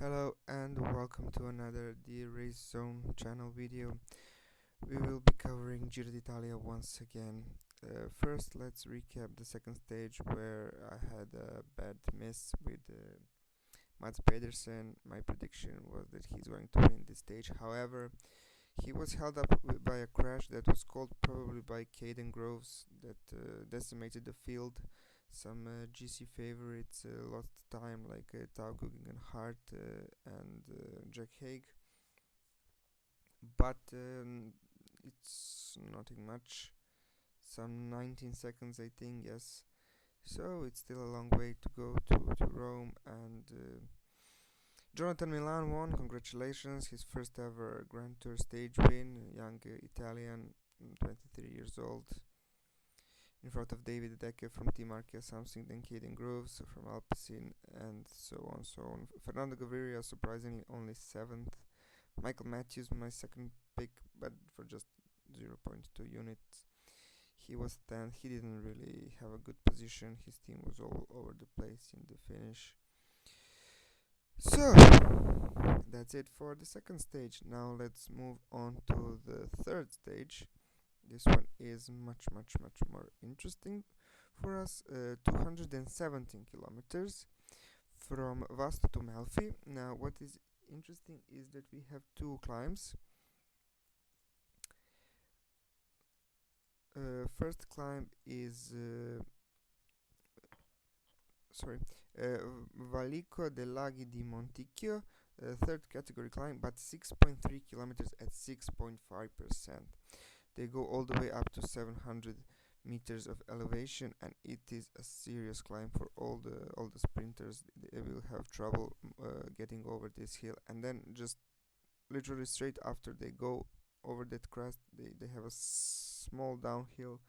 Hello and welcome to another The Race Zone channel video. We will be covering Giro d'Italia once again. First, let's recap the second stage where I had a bad miss with Mats Pedersen. My prediction was that he's going to win this stage. However, he was held up by a crash that was caused probably by Caden Groves that decimated the field. Some GC favorites lost time like Tao Guggenhardt and Jack Haig, but it's nothing much. Some 19 seconds, I think, yes. So it's still a long way to go to Rome, and Jonathan Milan won. Congratulations, his first ever Grand Tour stage win. Young Italian, 23 years old, in front of David Decker from Team Arkea Samsung, then Caden Groves from Alpecin, and so on, so on. Fernando Gaviria, surprisingly, only 7th. Michael Matthews, my second pick, but for just 0.2 units. He was 10th. He didn't really have a good position. His team was all over the place in the finish. So, that's it for the second stage. Now let's move on to the third stage. This one is much more interesting for us. 217 kilometers from Vasto to Melfi. Now what is interesting is that we have two climbs. First climb is Valico dei Laghi di Monticchio, third category climb, but 6.3 kilometers at 6.5%. They go all the way up to 700 meters of elevation, and it is a serious climb for all the sprinters. They will have trouble getting over this hill, and then just literally straight after they go over that crest, they have a small downhill,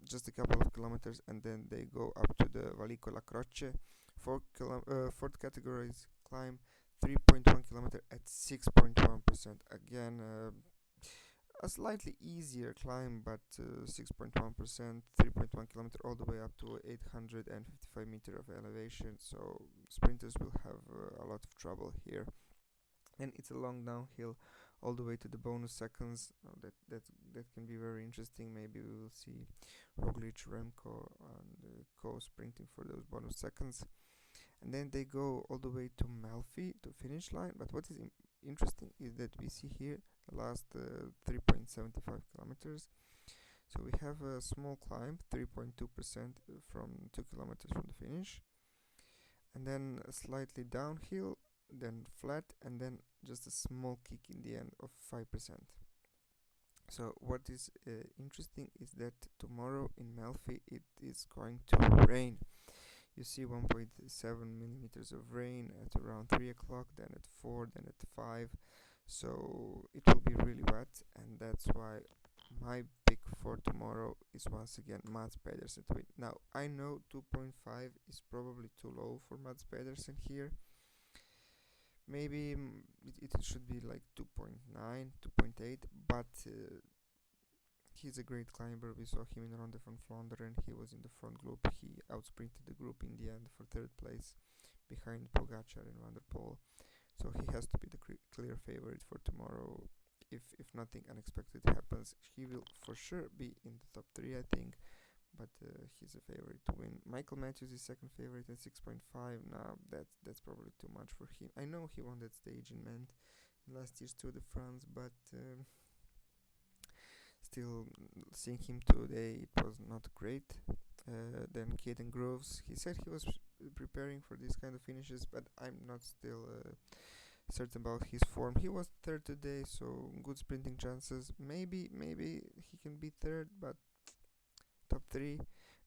just a couple of kilometers, and then they go up to the Valico La Croce, fourth categories climb, 3.1 kilometer at 6.1%. Again, a slightly easier climb, but 6.1%, 3.1 kilometer, all the way up to 855 meter of elevation. So sprinters will have a lot of trouble here, and it's a long downhill all the way to the bonus seconds. That can be very interesting. Maybe we will see Roglic, Remco, and Co sprinting for those bonus seconds, and then they go all the way to Melfi, to finish line. But what is interesting is that we see here the last 3.75 kilometers. So we have a small climb, 3.2% from 2 kilometers from the finish, and then a slightly downhill, then flat, and then just a small kick in the end of 5%. So what is interesting is that tomorrow in Melfi it is going to rain. You see 1.7 millimeters of rain at around 3 o'clock, then at 4, then at 5. So it will be really wet, and that's why my pick for tomorrow is once again Mats Pedersen to win. Now I know 2.5 is probably too low for Mats Pedersen here. Maybe it should be like 2.9, 2.8, but he's a great climber. We saw him in Ronde van Vlaanderen. He was in the front group. He outsprinted the group in the end for third place, behind Pogacar and Van der Poel. So he has to be the clear favorite for tomorrow. If nothing unexpected happens, he will for sure be in the top 3, I think. But he's a favorite to win. Michael Matthews is second favorite at 6.5. Now that's probably too much for him. I know he won that stage in Ment in last year's Tour de France, but still seeing him today, it was not great. Then Caden Groves, he said he was preparing for these kind of finishes, but I'm not still certain about his form. He was third today, so good sprinting chances. Maybe he can be third, but top 3.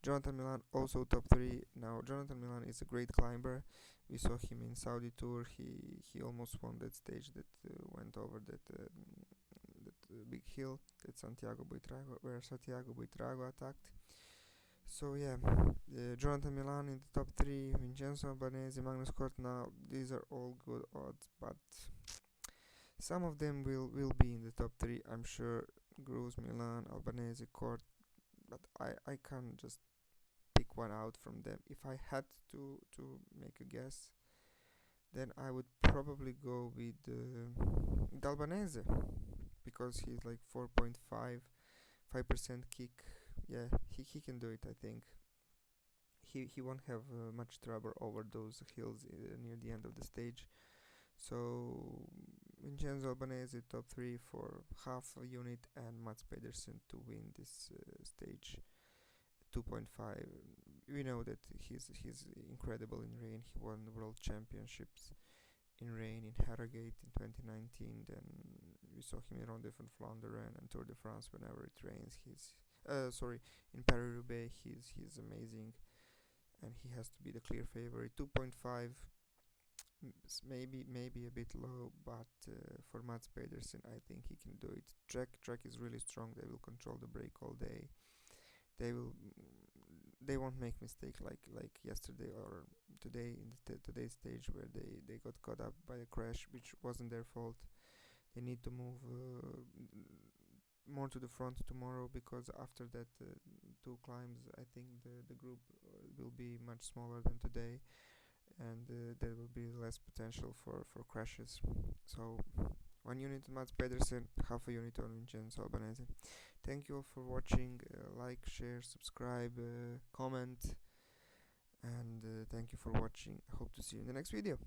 Jonathan Milan also top 3. Now Jonathan Milan is a great climber. We saw him in Saudi Tour. He almost won that stage that went over that big hill that where Santiago Buitrago attacked. So yeah, Jonathan Milan in the top 3, Vincenzo Albanese, Magnus Cort. Now these are all good odds, but some of them will be in the top 3, I'm sure. Groves, Milan, Albanese, Cort, but I can't just pick one out from them. If I had to make a guess, then I would probably go with Albanese, because he's like 4.5% kick. Yeah, he can do it, I think. He won't have much trouble over those hills near the end of the stage. So Vincenzo Albanese top 3 for half a unit, and Mats Pedersen to win this stage 2.5. We know that he's incredible in rain. He won the world championships in rain in Harrogate in 2019. Then we saw him in Ronde van Vlaanderen and Tour de France whenever it rains. He's in Paris-Roubaix he's amazing, and he has to be the clear favorite. 2.5, maybe a bit low, but for Mats Pedersen, I think he can do it. Track is really strong. They will control the brake all day. They won't make mistake like yesterday or today in today's stage, where they got caught up by a crash which wasn't their fault. They need to move more to the front tomorrow, because after that two climbs, I think the group will be much smaller than today, and there will be less potential for crashes. So 1 unit on Mats Pedersen, half a unit on Vincenzo Albanese. Thank you all for watching. Like, share, subscribe, comment, and thank you for watching. I hope to see you in the next video.